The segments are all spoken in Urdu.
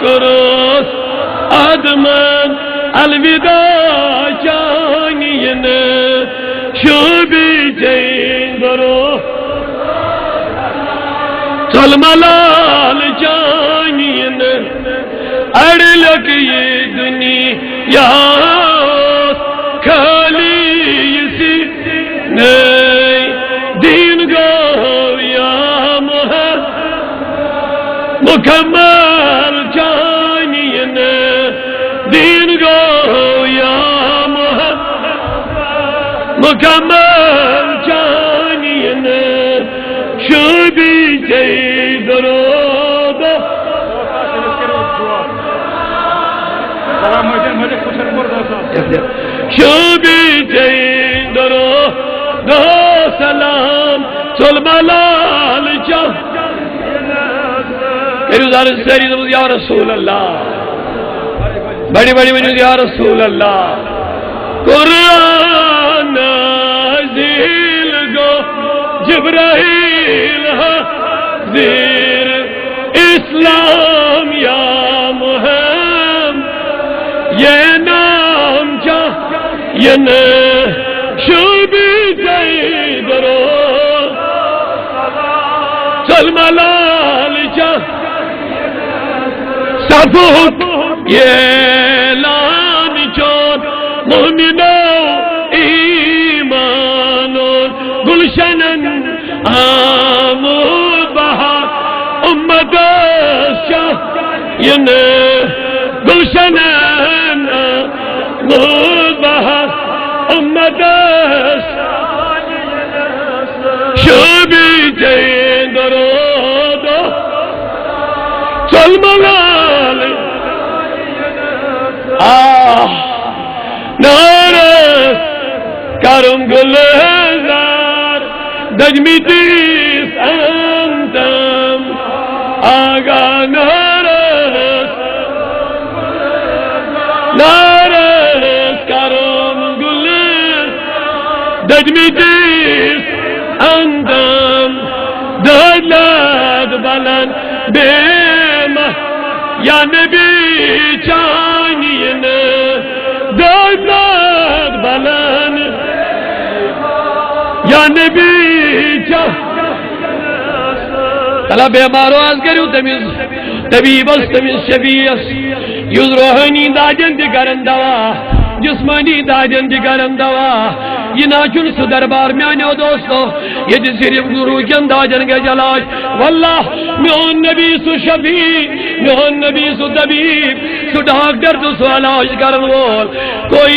kurus adımın alvida caniyine şu biceyin duru çalmalal caniyine arilak ye dünya kalisi ne din gav ya mükemmel caniyine din gav ya mükemmel caniyine şu biceyi duruda şu biceyi duruda selam çalmalal can Eruzarız seridimiz ya Resulallah badi badi menüz ya Resulallah Kur'an nazil go Cibrail hazir İslam ya Muhammed ye namca yine şu bizeyi duru çalmalal can Safuk yelan çon mu'mino imanun gülşenen amud bahar ummedes şah yine gülşenen amud bahar ummedes şu biceyin duruda çalmalal nares karım gülizar dajmitis antam aga nares karım gülizar dajmitis antam dalad balan bema ya nebi caniyine dalad balan ya nebi can tala bemaro az geliyor temiz tabibas temiz şefiyas yüz ruhani daden digaran dava jismani daden digaran dava yinacun su darbar mein o dosto ye sirf guru ke daden ke jalaj wallah mein nabi su shafi mein nabi su tabib su doctor su ilaj karan wol koi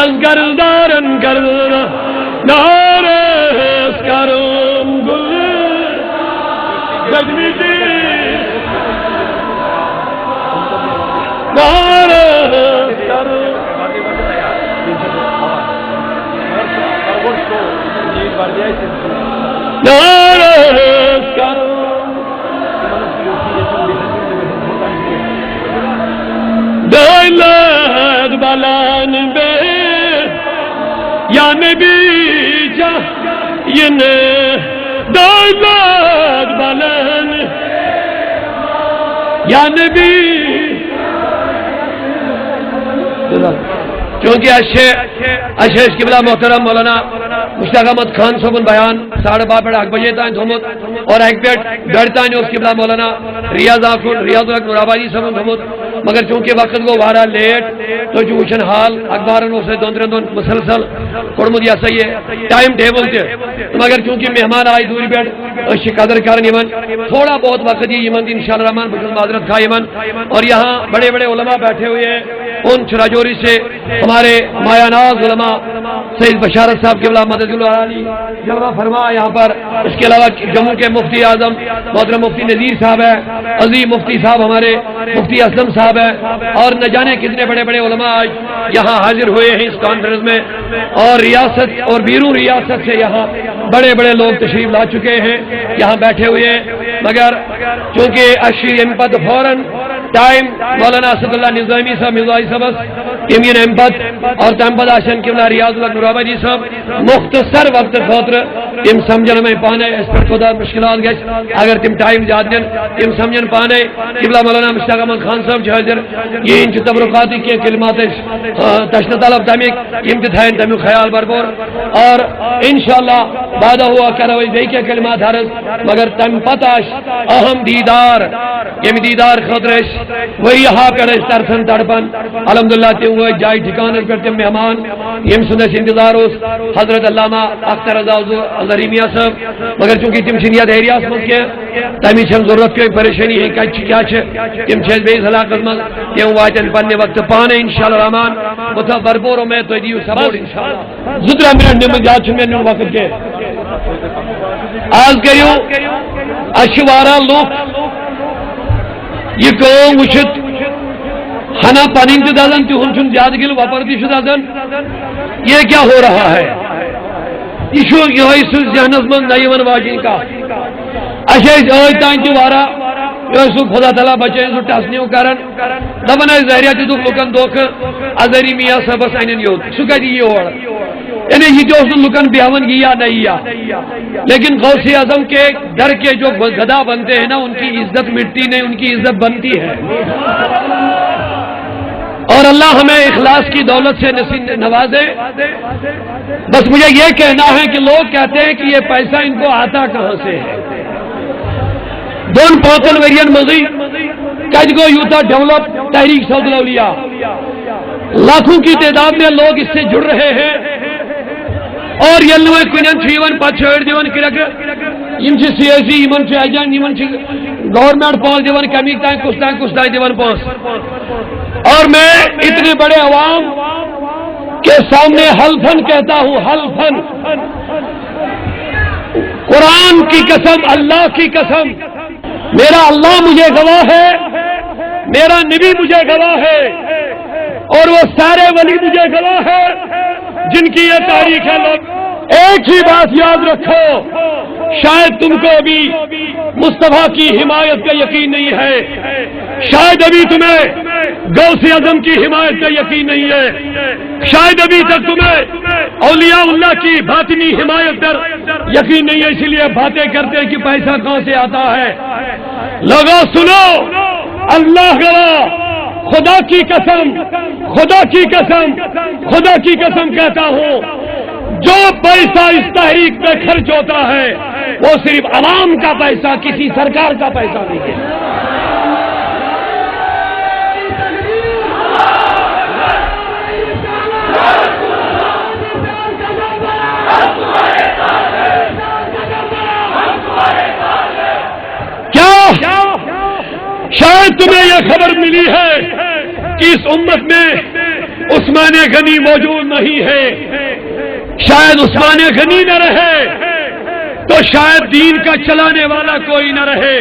az garıldarın garılına nares karım gülü dedmidi nares karım nares karım یا نبی ین دولت بلن یا نبی. چونکہ اشیش قبلہ محترم مولانا مشتاق احمد خان صاحب بیان 12:30 پہ 1 بجے تین تھومت اور 1 پیٹ ڈڑ تین اس قبلہ مولانا ریاض الحق نورآبادی صاحب تھومت. مگر چونکہ وقت کو وارا لیٹ تو جو وچن حال اخبارن سے دون مسلسل کوڑمت یہ صحیح ہے ٹائم ٹیبل تے. مگر چونکہ مہمان آئی دوری بیٹھ اس قدر کرن یمن تھوڑا بہت وقت یمن انشاءاللہ الرحمن بجل معذرت کھا یمن. اور یہاں بڑے بڑے علماء بیٹھے ہوئے ہیں. ان چراجوری سے ہمارے مایا ناز علماء سید بشارت صاحب قبلہ مدد اللہ علی جلوہ فرما یہاں پر. اس کے علاوہ جموں کے مفتی اعظم محترم مفتی نذیر صاحب ہے, عظیم مفتی صاحب ہمارے مفتی اسلم صاحب ہے, اور نہ جانے کتنے بڑے بڑے علماء آج یہاں حاضر ہوئے ہیں اس کانفرنس میں. اور ریاست اور بیرون ریاست سے یہاں بڑے بڑے لوگ تشریف لا چکے ہیں, یہاں بیٹھے ہوئے ہیں. مگر چونکہ اشیر امپت فوراً ٹائم مولانا اسد اللہ نظامی صاحب مزاحی صاحب امین امپت اور تمپد آشن قبلہ ریاض الحق نورآبادی صاحب مختصر وقت خاطر تم سمجھن میں پانے اس پر خدا مشکلات گھس اگر تم ٹائم زیادہ دن تم سمجھن پانے. قبلہ مولانا مشتاق احمد خان صاحب حاضر یہ ان تبرکاتی کی کلمات تشن طلب تمیک امتحان تمیو خیال برپور اور انشاءاللہ بعد ہوا کرو دی کے کلمات حرض. مگر تم پتاش اہم دیدار یم دیدار خاطرش وہی یہاں پر ترسن تڑپن الحمدللہ تم وہ جائے ٹھکانے پر تم مہمان یم سندس انتظار اس حضرت علامہ اختر رضا الظہری میاں صاحب. مگر چونکہ تم شنیات ایریاس مز کے تمی چھم ضرورت کوئی پریشانی ہے کیا تم چھس بیس علاقت مز تم واتن پنہ وقت پانے انشاءاللہ الرحمن متھا برپور میں تو دیو سپورٹ انشاءاللہ. زدرا منٹ نم جات چھ میں وقت کے آز کریو اشوارا لوک یہ قوم وچت ہنا پنین تی دادن تی ہن چون زیادہ گل وپر تی دادن. یہ کیا ہو رہا ہے؟ یہ ذہنس من نیون واجن کا اچھا تین تی وارا سو خدا تعالیٰ بچے سو ٹسنیو کرن دپان ظاہریہ تی دک لکن دکھ ازہری میاں صاحبس این یوت سہ کتہ یور یعنی یہ جو لکن بیاون کی یا نہیں یا. لیکن غوث اعظم کے در کے جو گدا بنتے ہیں نا ان کی عزت مٹتی نہیں, ان کی عزت بنتی ہے. اور اللہ ہمیں اخلاص کی دولت سے نوازے. بس مجھے یہ کہنا ہے کہ لوگ کہتے ہیں کہ یہ پیسہ ان کو آتا کہاں سے ہے. دون پوتن ویرین مزی کج گو یوتا ڈیولپ تحریک سعود الاولیاء لاکھوں کی تعداد میں لوگ اس سے جڑ رہے ہیں. اور یلو کنن چیون پت چھوڑ دیون کرک یم چھ سیاسی یمن چھ ایجنٹ یمن چھ گورنمنٹ پاس دیون کمی تائیں کچھ تائیں دیون پاس. اور میں اتنے بڑے عوام کے سامنے حلفن کہتا ہوں, حلفن قرآن کی قسم, اللہ کی قسم, میرا اللہ مجھے گواہ ہے, میرا نبی مجھے گواہ ہے, اور وہ سارے ولی مجھے گواہ ہے جن کی یہ تاریخ ہے. لوگ ایک ہی بات یاد رکھو, شاید تم کو ابھی مصطفیٰ کی حمایت کا یقین نہیں ہے, شاید ابھی تمہیں غوث اعظم کی حمایت کا یقین نہیں ہے, شاید ابھی تک تمہیں اولیاء اللہ کی باطنی حمایت پر یقین نہیں ہے, اسی لیے باتیں کرتے ہیں کہ پیسہ کہاں سے آتا ہے. لوگوں سنو, اللہ گواہ, خدا کی قسم, خدا کی قسم, خدا کی قسم کہتا ہوں, جو پیسہ اس تحریک پہ خرچ ہوتا ہے وہ صرف عوام کا پیسہ, کسی سرکار کا پیسہ نہیں ہے. کیا شاید تمہیں یہ خبر ملی ہے کہ اس امت میں عثمان غنی موجود نہیں ہے. شاید عثمان غنی نہ رہے تو شاید دین کا چلانے والا کوئی نہ رہے.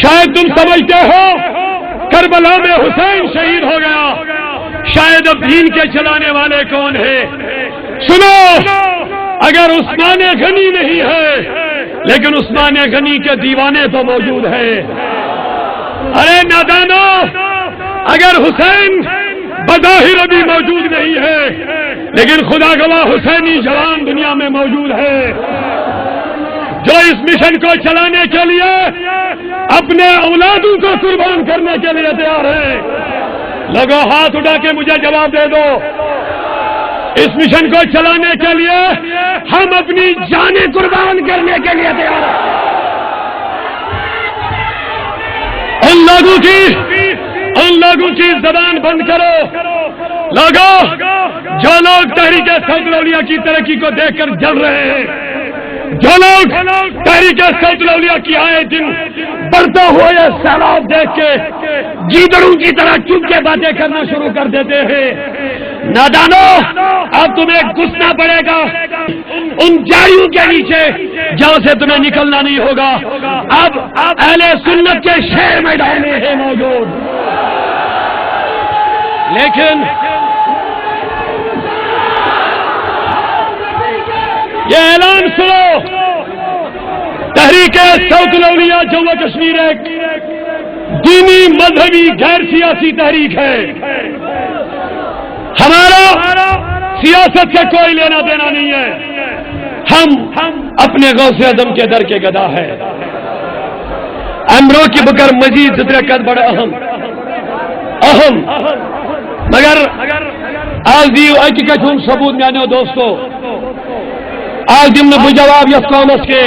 شاید تم سمجھتے ہو کربلا میں حسین شہید ہو گیا, شاید اب دین کے چلانے والے کون ہیں؟ سنو, اگر عثمان غنی نہیں ہے لیکن عثمان غنی کے دیوانے تو موجود ہیں. ارے نادانو, اگر حسین بظاہر ابھی موجود نہیں ہے لیکن خدا گواہ حسینی جوان دنیا میں موجود ہے جو اس مشن کو چلانے کے لیے اپنے اولادوں کو قربان کرنے کے لیے تیار ہے. لوگوں ہاتھ اٹھا کے مجھے جواب دے دو, اس مشن کو چلانے کے لیے ہم اپنی جانیں قربان کرنے کے لیے تیار ہیں. ان لوگوں کی زبان بند کرو. لوگوں, جو لوگ تحریک صوت الاولیاء کی ترقی کو دیکھ کر جل رہے ہیں, جو لوگ تحریک صوت الاولیاء کی آئے دن بڑھتا ہوا یہ سیلاب دیکھ کے گیدڑوں کی طرح چپ کے باتیں کرنا شروع کر دیتے ہیں, نادانو, اب تمہیں گھسنا پڑے گا ان جاڑیوں کے نیچے جہاں سے تمہیں نکلنا نہیں ہوگا. اب اہل سنت کے شیر میدان میں ہے موجود. لیکن یہ اعلان سنو, تحریک صوت الاولیاء جموں کشمیر ایک دینی مذہبی غیر سیاسی تحریک ہے. ہمارا سیاست سے کوئی لینا دینا نہیں ہے. ہم اپنے غوث اعظم کے در کے گدا ہے. امروں کی بکر مزید ذکر بڑا اہم مگر آج دیو اکی کچھون ثبوت میانو دوستو, آج دم نے جواب یس قومس کے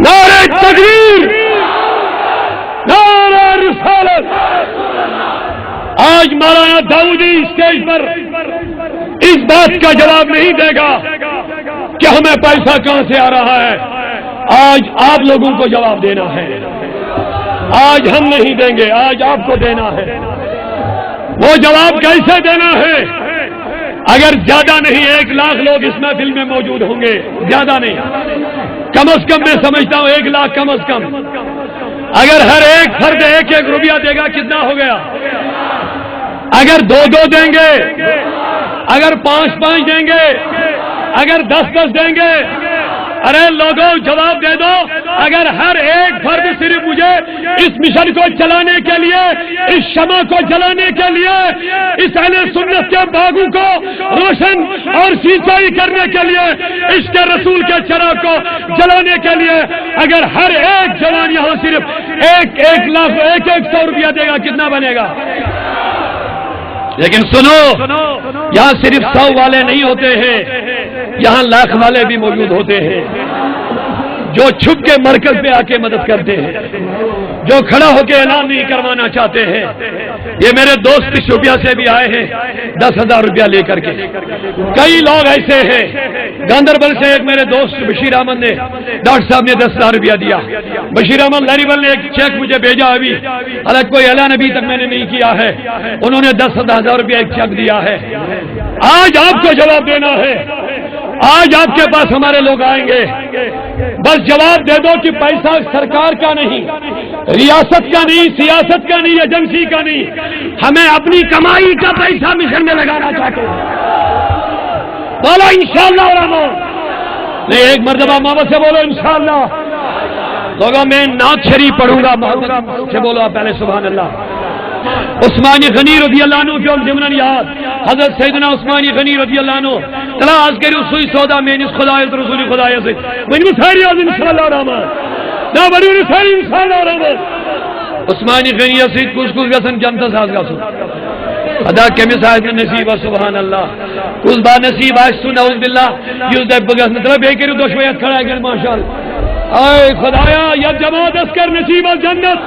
نعرہ تکبیر, نعرہ رسالت. آج مولانا داؤدی اسٹیج پر اس بات کا جواب نہیں دے گا کہ ہمیں پیسہ کہاں سے آ رہا ہے. آج آپ لوگوں کو جواب دینا ہے. آج ہم نہیں دیں گے, آج آپ کو دینا ہے. وہ جواب کیسے دینا ہے؟ اگر زیادہ نہیں 1 لاکھ لوگ اس محفل میں موجود ہوں گے, زیادہ نہیں, کم از کم میں سمجھتا ہوں 1 لاکھ کم از کم. اگر ہر ایک فرد 1-1 روپیہ دے گا کتنا ہو گیا؟ اگر 2-2 دیں گے, اگر 5-5 دیں گے, اگر 10-10 دیں گے, ارے لوگوں جواب دے دو. اگر ہر ایک فرد صرف مجھے اس مشن کو چلانے کے لیے, اس شمع کو جلانے کے لیے, اس اہل سنت کے باغوں کو روشن اور سینچائی کرنے کے لیے, عشق رسول کے چراغ کو جلانے کے لیے اگر ہر ایک جوان یہاں صرف 1 لاکھ 100 روپیہ دے گا کتنا بنے گا؟ لیکن سنو, یہاں صرف 100 والے نہیں ہوتے ہیں, یہاں لاکھ والے بھی موجود ہوتے ہیں جو چھپ کے مرکز پہ آ کے مدد کرتے ہیں, جو کھڑا ہو کے اعلان نہیں کروانا چاہتے ہیں. یہ میرے دوست شوپیاں سے بھی آئے ہیں 10,000 روپیہ لے کر کے. کئی لوگ ایسے ہیں, گاندربل سے ایک میرے دوست بشیر احمد نے, ڈاکٹر صاحب نے 10,000 روپیہ دیا. بشیر احمد لاریبل نے ایک چیک مجھے بھیجا ابھی, حالانکہ کوئی اعلان ابھی تک میں نے نہیں کیا ہے, انہوں نے 10,000 روپیہ ایک چیک دیا ہے. آج آپ کو جواب دینا ہے. آج آپ کے پاس ہمارے لوگ آئیں گے, بس جواب دے دو کہ پیسہ سرکار کا نہیں, ریاست کا نہیں, سیاست کا نہیں, ایجنسی کا نہیں, ہمیں اپنی کمائی کا پیسہ مشن میں لگانا چاہتے ہیں. بولو انشاءاللہ الرحمن. نہیں, ایک مرتبہ محبت سے بولو انشاءاللہ. لوگوں میں نعت شریف پڑھوں گا, محبت سے بولو آپ پہلے سبحان اللہ. عثمانی غنی رضی اللہ عنہ کے ضمن یاد حضرت سیدنا عثمانی غنی رضی اللہ عنہ تلاش کری سوئی سودا میں اس خدایت رسول خدای سے من مساری از انشاءاللہ الرحمن نا بڑی رسال انشاءاللہ الرحمن. عثمانی غنی سے کچھ گسن جنت ساز گسن ادا کمی صاحب نصیب سبحان اللہ کچھ با نصیب آج سن اعوذ باللہ یوز دے بگس مطلب بے کری دشویت کھڑا ہے ماشاءاللہ. اے خدایا یا جماعت اسکر نصیب جنت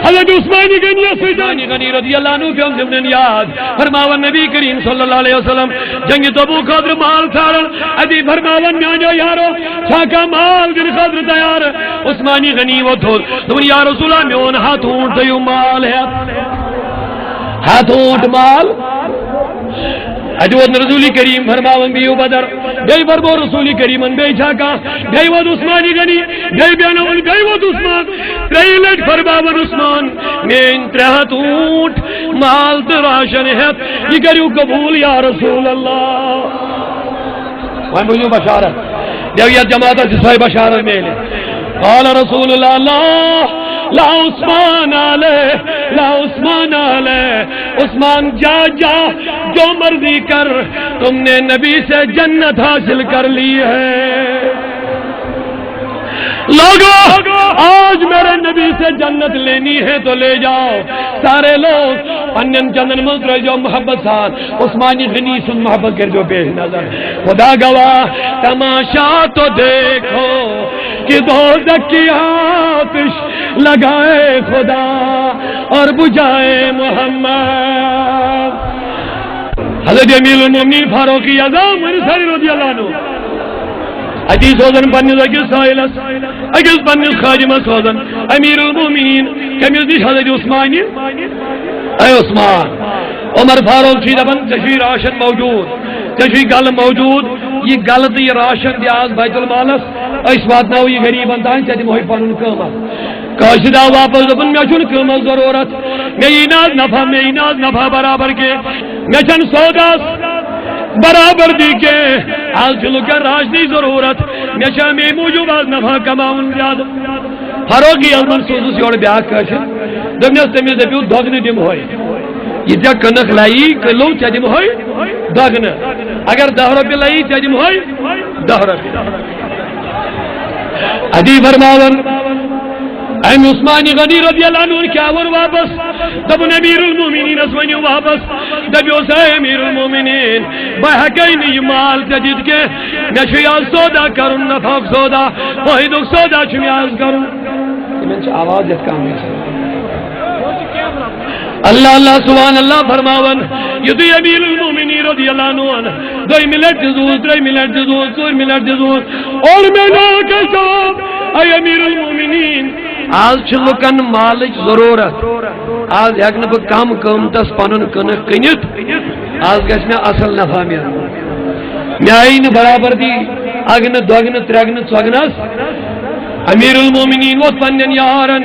حضرت عثمانی غنی رضی اللہ عنہ کے ضمن یاد فرماون نبی کریم صلی اللہ علیہ وسلم جنگ تبوک خاطر مال تھارن ادی فرماون میانجو یارو چھاکا مال دن خاطر تیار. عثمانی غنی وہ تھو تم یا رسول اللہ میون ہاتھوں دیو مال ہے, ہاتھوں مال اجود رسولی کریم فرماون بیو بدر گئی بربو رسولی کریم ان بے چھاکا گئی ود عثمانی غنی گئی بیانون گئی ود عثمان ریلٹ فرماون عثمان میں انترہت اونٹ مال تراشن ہے یہ کریو قبول یا رسول اللہ. وہاں مجھو بشارت جب یہ جماعت جسائی بشارت میں لے قال رسول اللہ لا عثمان علیہ لا عثمان علیہ. عثمان جا جا جو مرضی کر، تم نے نبی سے جنت حاصل کر لی ہے۔ لوگوں آج میرے نبی سے جنت لینی ہے تو لے جاؤ، سارے لوگ پنن چندن مزر جو محبت سان عثمانی غنی سن محبت کر جو پیش نظر، خدا گواہ تماشا تو دیکھو کہ دوزخ کی آتش لگائے خدا اور بجھائے محمد۔ حضرت امیر المومنین فاروق اعظم انصاری رضی اللہ عنہ حدیث سوزن پنس اکس سائلس اکس پنس خادمس سوزن امیر المومنین کمس نش حضرت عثمان، اے عثمان عمر فاروق چھ دپان ژے راشن موجود، ژے گل موجود، یہ گل تو یہ راشن دِ آز بیت المالس، اس واتناو یہ غریبن تان ژے دمہوے پنن قیمت۔ کاشد آو واپس دپان مے چھُنہٕ قیمت ضرورت، مے یی ناز نفع، مے یی ناز نفع برابر کے، مے چھن سوداس برابر دی کے، آج لکن راشنی ضرورت، مے چھا مے موجود آز نفع کماؤن زیادہ۔ فاروق اعظم سوزس یور بیاکھ کاشد دپنس تمس دپیو دگنہ دمہوے، یہ ژے کنک لائی کلو ژے دمہوے دگنہ، اگر 10 رۄپیہِ لائی ژے دمہوے 10 رۄپیہِ۔ ادی فرماون ام عثمانی غنی رضی اللہ عنہ کیا ور واپس دپن امیر المومنین اس ونیو واپس دپیوس اے امیر المومنین بہ ہیکے نہ یہ مال ژے دِتھ کے، مے چھُ آز سودا کرن، نفعُک سودا، فٲیدُک سودا چھُ مے آز کرن۔ یمن چھِ آواز یتھ کم اللہ اللہ سبحان اللہ فرماون یدی امیر المومنین رضی اللہ عنہ 2 منٹ دزوس، 3 منٹ دزوس، 4 منٹ دزوس، اور میں نہ کہ اے امیر المومنین آج چھ لکن مالچ ضرورت، آج ہیک نہ بہ کم قیمتس پنن کنک کنت، آج گژھِ مے اصل نفع ملن، مے آئی نہ برابر دی اگنہ دگنہ ترگنہ ژۄگنس۔ امیر المومنین ووت پنن یارن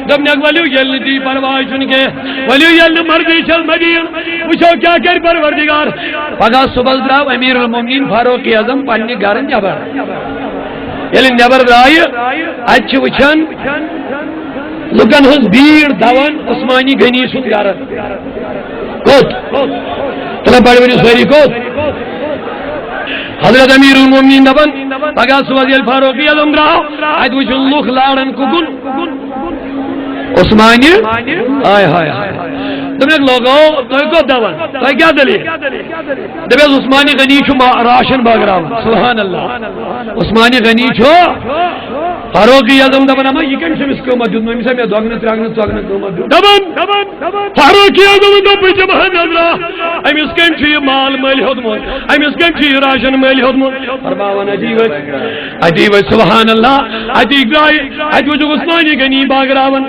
دپنک ؤلِو ییٚلہِ نہٕ دی پرواے چھُنہٕ کینٛہہ، ؤلِو ییٚلہِ نہٕ مرضی چھس مدین وٕچھو کیٛاہ کرِ پروردگار۔ پگاہ صبحس درٛاو امیر المومنین فاروق اعظم پننہِ گرٕ نٮ۪بر، ییٚلہِ نٮ۪بر درٛایہِ اتہِ چھِ وٕچھان لُکن ہٕنٛز بھیڑ دون عثمانی غنی سُنٛد گرٕ کوٚت، تلے بڑِ ؤنِو سٲری کوٚت؟ حضرت امیر المومنین دپان پگاہ صبح ییٚلہِ فاروق اعظم درٛاو اتہِ وٕچھُن لُکھ لارن کُکُن عثمانہِ، ہائے ہائے ہائے دپنکھ لوگو تُہۍ کوٚت دون، تۄہہِ کیٛاہ دٔلیٖل؟ دپیس عثمانی غنی چھُ راشن بٲگراوان، سبحان اللہ، عثمانی غنی چھُ۔ فاروق اعظم دپان اما یہ کٔمۍ چھُ أمِس قۭمت دیُتمُت، أمِس ہا مےٚ دۄگنہٕ ترٛگنہٕ ژۄگنہٕ قۭمت دیُت۔ دپان فاروق اعظم دوٚپ بہٕ دِمہٕ ہا نظرا أمِس کٔمۍ چھُ یہِ مال مٔلۍ ہیوٚتمُت، أمِس کٔمۍ چھُ یہِ راشن مٔلۍ ہیوٚتمُت؟ فرماوان اتی ؤتھۍ سبحان اللہ، اتی درٛایہِ اتہِ وٕچھُکھ عثمانی غنی بٲگراوان،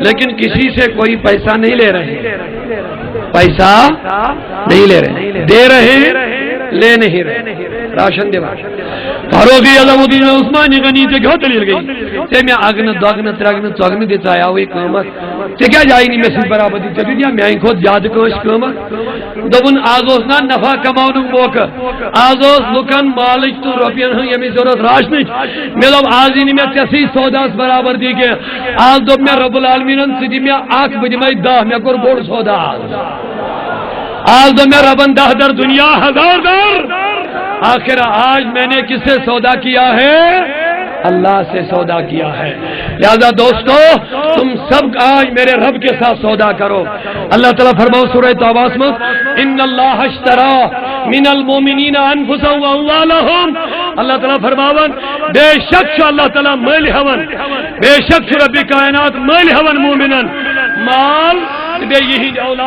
لیکن کسی سے کوئی پیسہ نہیں لے رہے، پیسہ نہیں لے رہے، دے رہے لے نہیں رہے، راشن دِوان۔ فاروق اعظم عثمانی غنی ژےٚ کیٛاہ دٔلیٖل گٔے؟ ژےٚ مےٚ اگنہٕ دۄگنہٕ ترٛگنہٕ ژۄگنہٕ دِژایاوٕے قۭمت، ژےٚ کیٛازِ آیی نہٕ مےٚ سۭتۍ برابردی، ژےٚ دیُت یا میٛانہِ کھۄتہٕ زیادٕ کٲنٛسہِ قۭمت؟ دوٚپُن آز اوس نا نفع کماونُک موقعہٕ، آز اوس لُکن مالٕچ تہٕ رۄپین ہٕنٛز ییٚمِچ ضروٗرت راشنٕچ، مےٚ دوٚپ آز یی نہٕ مےٚ ژےٚ سۭتۍ سوداہس برابردی کینٛہہ، آز دوٚپ مےٚ رۄب العالمیٖنن ژٕ دِ مےٚ اکھ بہٕ دِمے 10، مےٚ کوٚر بوٚڑ سودا آز دوٚپ مےٚ رۄبن 10 در دنیا 1000 در۔ آخر آج میں نے کس سے سودا کیا ہے؟ اللہ سے سودا کیا ہے۔ لہذا دوستو تم سب آج میرے رب کے ساتھ سودا کرو۔ اللہ تعالیٰ فرماؤ سورہ توبہ میں ان اللہ اشترى من المؤمنین انفسهم واموالهم، اللہ تعالیٰ فرماون بے شک چھُ اللہ تعالیٰ مٲلۍ ہاون، بے شک چھُ رب کائنات مٲلۍ ہاون مومنن مال بیٚیہِ یِہنٛدۍ اولاد۔